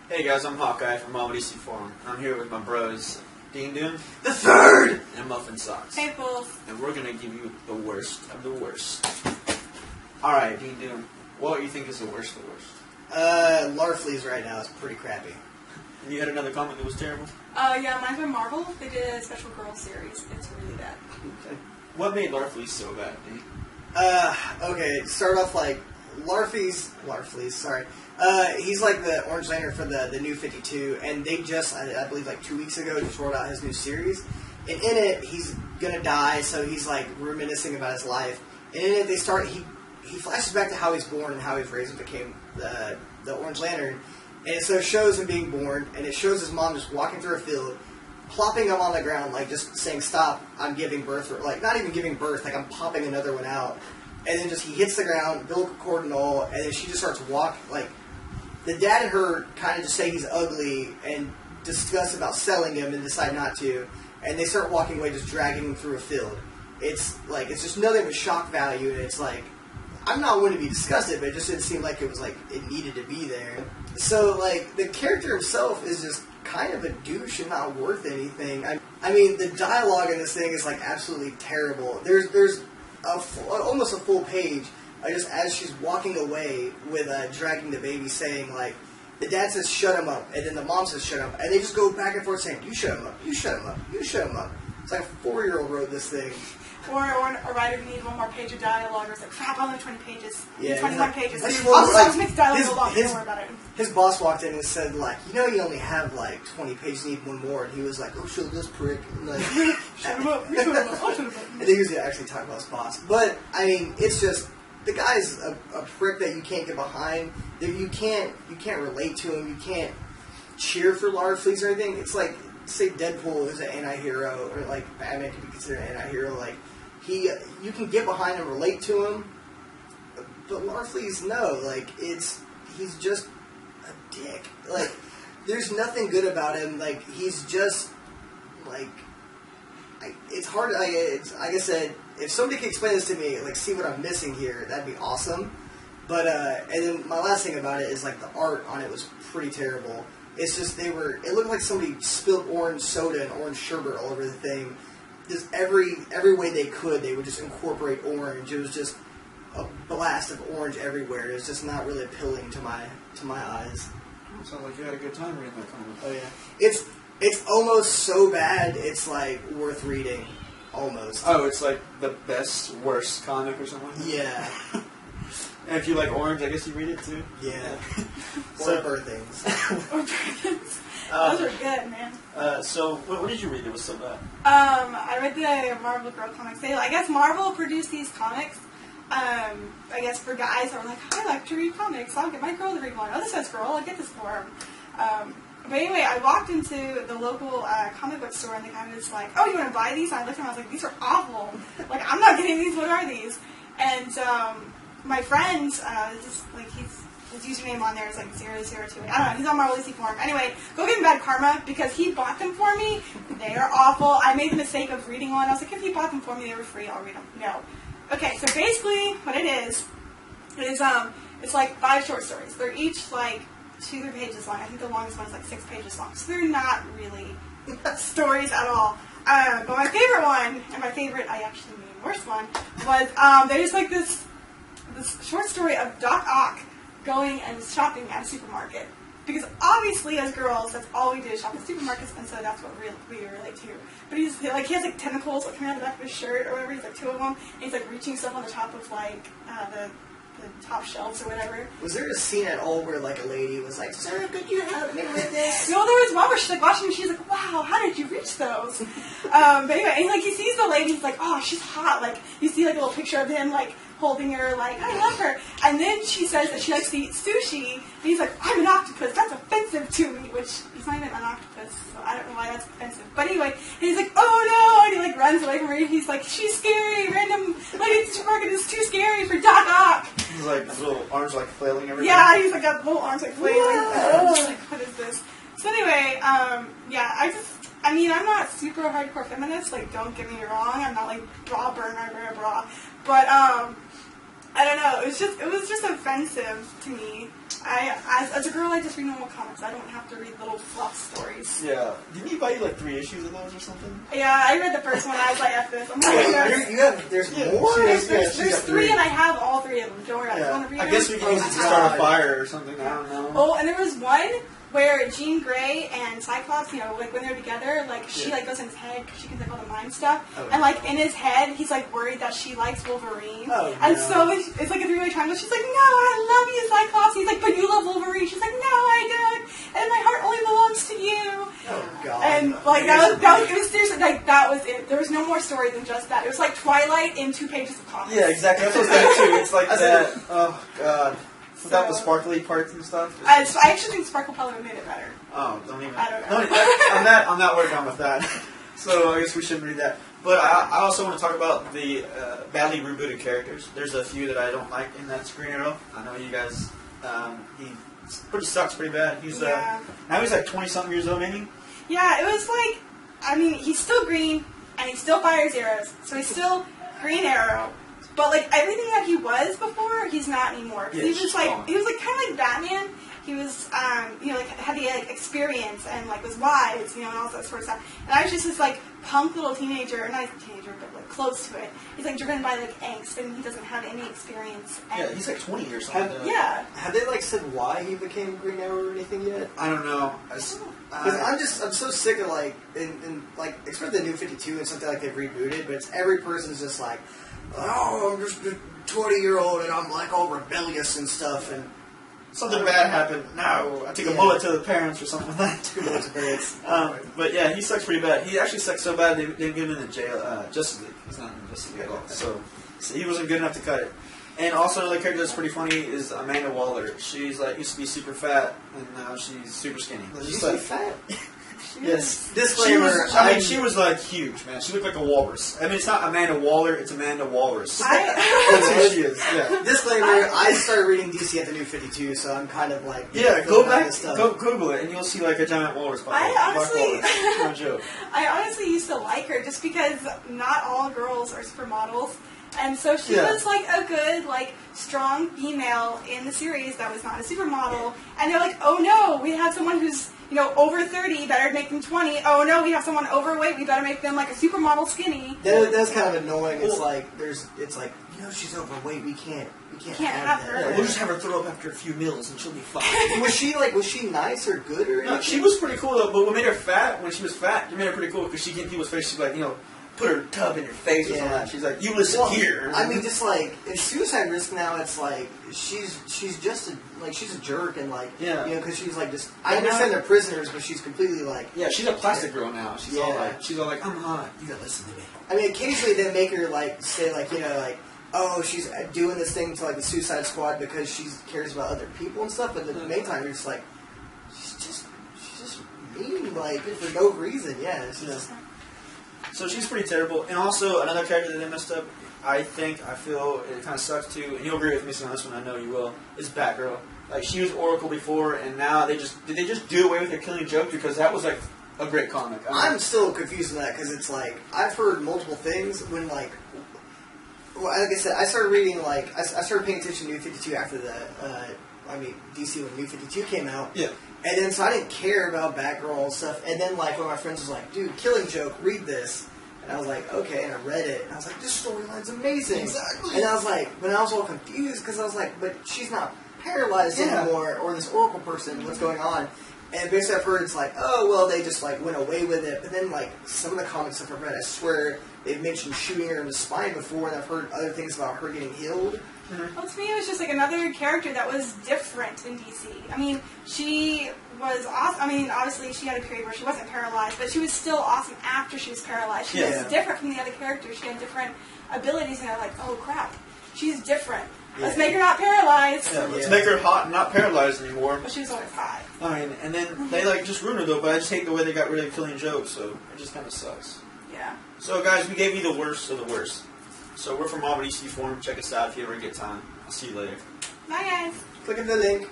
Hey guys, I'm Hawkeye from Marveldcforum. I'm here with my bros, Dean Doom, The third! and Muffin Socks. Hey, fools. And we're gonna give you the worst of the worst. Alright, Dean Doom, what do you think is the worst of the worst? Larfleeze right now is pretty crappy. And you had another comment that was terrible? Yeah, mine's by Marvel. They did a Special Girls series. It's really bad. Okay. What made Larfleeze so bad, Dean? Okay, start off like Larfleeze, sorry. He's like the Orange Lantern for the New 52, and they just, I believe like 2 weeks ago, just rolled out his new series. And in it, he's gonna die, so he's like reminiscing about his life. And in it, he flashes back to how he's born and how he's raised and became the Orange Lantern. And so it shows him being born, and it shows his mom just walking through a field, plopping him on the ground, like just saying, "Stop, I'm giving birth," or like not even giving birth, like I'm popping another one out. And then just he hits the ground, umbilical cord and all, and then she just starts walking. Like the dad and her kind of just say he's ugly and discuss about selling him and decide not to. And they start walking away, just dragging him through a field. It's just nothing with shock value, and it's like, I'm not one to be disgusted, but it just didn't seem like it was like it needed to be there. So like the character himself is just kind of a douche and not worth anything. I mean, the dialogue in this thing is like absolutely terrible. There's almost a full page just as she's walking away with dragging the baby, saying like, the dad says shut him up, and then the mom says shut him up, and they just go back and forth saying, you shut him up, you shut him up, you shut him up. It's like a 4-year-old wrote this thing. Or a writer who needs one more page of dialogue, or it's like, crap, only 20 pages. Yeah, 21 pages. Like, I'll just make dialogue go long, don't worry about it. His boss walked in and said, like, you know you only have, like, 20 pages, you need one more. And he was like, oh, show this prick. And, like, Shut him up, shut him up, I'll shut him up. and they usually actually talk about his boss. But, I mean, it's just, the guy's a prick that you can't get behind. That you can't relate to him. You can't cheer for Larfleeze or anything. It's like, say Deadpool is an anti-hero, or, like, Batman can be considered an anti-hero. Like, you can get behind and relate to him. But Larfleeze, no. Like, he's just a dick. Like, there's nothing good about him. Like, he's just, like, it's hard. Like I said, if somebody could explain this to me, like, see what I'm missing here, that'd be awesome. But, and then my last thing about it is, like, the art on it was pretty terrible. It's just, it looked like somebody spilled orange soda and orange sherbet all over the thing. Just every way they could, they would just incorporate orange. It was just a blast of orange everywhere. It was just not really appealing to my eyes. Sounds like you had a good time reading that comic. Oh yeah, it's almost so bad it's like worth reading, almost. Oh, it's like the best, worst comic or something? Yeah. And if you like orange, I guess you read it too? Yeah. So- Or birthings. Or dragons. Those are good, man. So, what did you read that was so bad? I read the Marvel Girl comics. I guess Marvel produced these comics, I guess for guys that were like, I like to read comics, I'll get my girl to read one. Oh, this says girl, I'll get this for her. But anyway, I walked into the local comic book store, and the guy was like, oh, you want to buy these? And I looked at him, I was like, these are awful. Like, I'm not getting these, what are these? And my friend, his username on there is like 002. I don't know, he's on Marveldcforum. Anyway, go give him bad karma, because he bought them for me. They are awful. I made the mistake of reading one. I was like, if he bought them for me, they were free, I'll read them. No. Okay, so basically, what it is it's like 5 short stories. They're each like 2-3 pages long. I think the longest one is like 6 pages long. So they're not really stories at all. But my favorite one, and my favorite, I actually mean worst one, was there's like this short story of Doc Ock going and shopping at a supermarket. Because obviously, as girls, that's all we do is shop at supermarkets, and so that's what we relate to. But he has like tentacles like coming out of the back of his shirt or whatever. He's like 2 of them, and he's like reaching stuff on the top of like the top shelves or whatever. Was there a scene at all where like a lady was like, "Sir, could you help me with this?" No, there was one where she's like watching, and she's like, "Wow, how did you reach those?" But anyway, and like he sees the lady, he's like, "Oh, she's hot." Like you see like a little picture of him like holding her, like, I love her. And then she says that she likes to eat sushi. And he's like, I'm an octopus. That's offensive to me. Which, he's not even an octopus, so I don't know why that's offensive. But anyway, and he's like, oh no! And he like runs away from her. And he's like, she's scary. Random lady at the supermarket is too scary for Doc Ock. He's like, his little arms like flailing everywhere. Yeah, he's like got little arms like flailing. Like, what is this? So anyway, yeah, I mean, I'm not super hardcore feminist. Like, don't get me wrong. I'm not like bra burner, bra. But I don't know. It was just offensive to me. As a girl, I just read normal comics. I don't have to read little fluff stories. Yeah. Didn't you buy you like 3 issues of those or something? Yeah, I read the first one. I was like, F this. I'm There's more? There's 3 and I have all 3 of them. Don't worry, I want to read them. I guess we can use it to start a fire or something. I don't know. Oh, and there was one where Jean Grey and Cyclops, you know, like when they're together, like she like goes in his head because she can like all the mind stuff, and like in his head, he's like worried that she likes Wolverine, and so it's like a 3-way triangle. She's like, "No, I love you, Cyclops." He's like, "But you love Wolverine." She's like, "No, I don't, and my heart only belongs to you." Oh God! And like it was seriously like that was it. There was no more story than just that. It was like Twilight in 2 pages of comics. Yeah, exactly. That's what I was thinking too. It's like that. Oh God. Without the sparkly parts and stuff. I actually think Sparkle probably would have made it better. Oh, don't even. I don't know. I'm not working on with that. So I guess we shouldn't read that. But I also want to talk about the badly rebooted characters. There's a few that I don't like in that Green Arrow. I know you guys. He sucks pretty bad. He's now he's like 20-something years old, maybe. Yeah, it was like, I mean, he's still green and he still fires arrows, so he's still Green Arrow. But like everything that he was before, he's not anymore. Yeah, he was like kind of like Batman. He was, you know, like had the experience and like was wise, you know, and all that sort of stuff. And I was just this like punk little teenager, or not a teenager, but like close to it. He's like driven by like angst, and he doesn't have any experience. And yeah, he's like 20 or something. Have they like said why he became Green Arrow or anything yet? I don't know. Because I'm so sick of like in like especially the New 52 and something like they've rebooted, but it's every person's just like, oh, I'm just a 20-year-old and I'm like all rebellious and stuff, and something bad happened. No, I took a bullet to the parents or something like that. 2 bullets to parents. But yeah, he sucks pretty bad. He actually sucks so bad they get him in the jail. Justice League. He's not in Justice League at all. So he wasn't good enough to cut it. And also another character that's pretty funny is Amanda Waller. She's like used to be super fat and now she's super skinny. She's like fat. Yes. Disclaimer. She was like huge, man. She looked like a walrus. I mean, it's not Amanda Waller, it's Amanda Walrus. That's who she is. Yeah. Disclaimer. I started reading DC at the New 52, so I'm kind of like go back, go Google it, and you'll see like a giant walrus. I no joke. I honestly used to like her just because not all girls are supermodels. And so she was like a good, like, strong female in the series that was not a supermodel. And they're like, oh no, we have someone who's, you know, over 30, better make them 20. Oh no, we have someone overweight, we better make them like a supermodel skinny. That's kind of annoying. It's like, you know, she's overweight, we can't have her. Yeah, we'll just have her throw up after a few meals and she'll be fine. was she nice or good or anything? No, she was pretty cool though, but what made her fat, when she was fat, it made her pretty cool because she get in people's face, she's like, you know, put her tub in your face or something like that. She's like, you listen here. I mean, just like in Suicide Risk now, it's like she's just she's a jerk and like you know, because she's like just. I understand they're prisoners, but she's completely like. Yeah, she's a plastic girl now. She's all like, I'm hot. You gotta listen to me. I mean, occasionally they make her like say like, you know, like, oh, she's doing this thing to like the Suicide Squad because she cares about other people and stuff. But in the meantime, you're just like, she's just mean like for no reason. Yeah. So she's pretty terrible. And also, another character that they messed up, I feel it kind of sucks too, and you'll agree with me on this one, I know you will, is Batgirl. Like, she was Oracle before, and now did they just do away with her killing Joke? Because that was, like, a great comic. I'm still confused on that, because it's like, I've heard multiple things when, like I said, I started reading, like, I started paying attention to New 52 after DC when New 52 came out. Yeah. And then, so I didn't care about Batgirl and stuff. And then, like, one of my friends was like, dude, Killing Joke, read this. And I was like, okay. And I read it. And I was like, this storyline's amazing. Exactly. And I was like, but I was all confused because I was like, but she's not paralyzed anymore. Or this Oracle person, what's going on? And basically I've heard it's like, oh, well, they just, like, went away with it. But then, like, some of the comics I've read, I swear, they've mentioned shooting her in the spine before. And I've heard other things about her getting healed. Well, to me, it was just like another character that was different in DC. I mean, she was awesome. I mean, obviously, she had a period where she wasn't paralyzed, but she was still awesome after she was paralyzed. She was different from the other characters. She had different abilities, and they're like, oh crap, she's different. Let's make her not paralyzed. Yeah, let's make her hot and not paralyzed anymore. But she was always hot. I mean, and then they like just ruined her though. But I just hate the way they got rid of Killing Joke, so it just kind of sucks. Yeah. So guys, we gave you the worst of the worst. So we're from Marveldcforum. Check us out if you ever get time. I'll see you later. Bye, guys. Click on the link.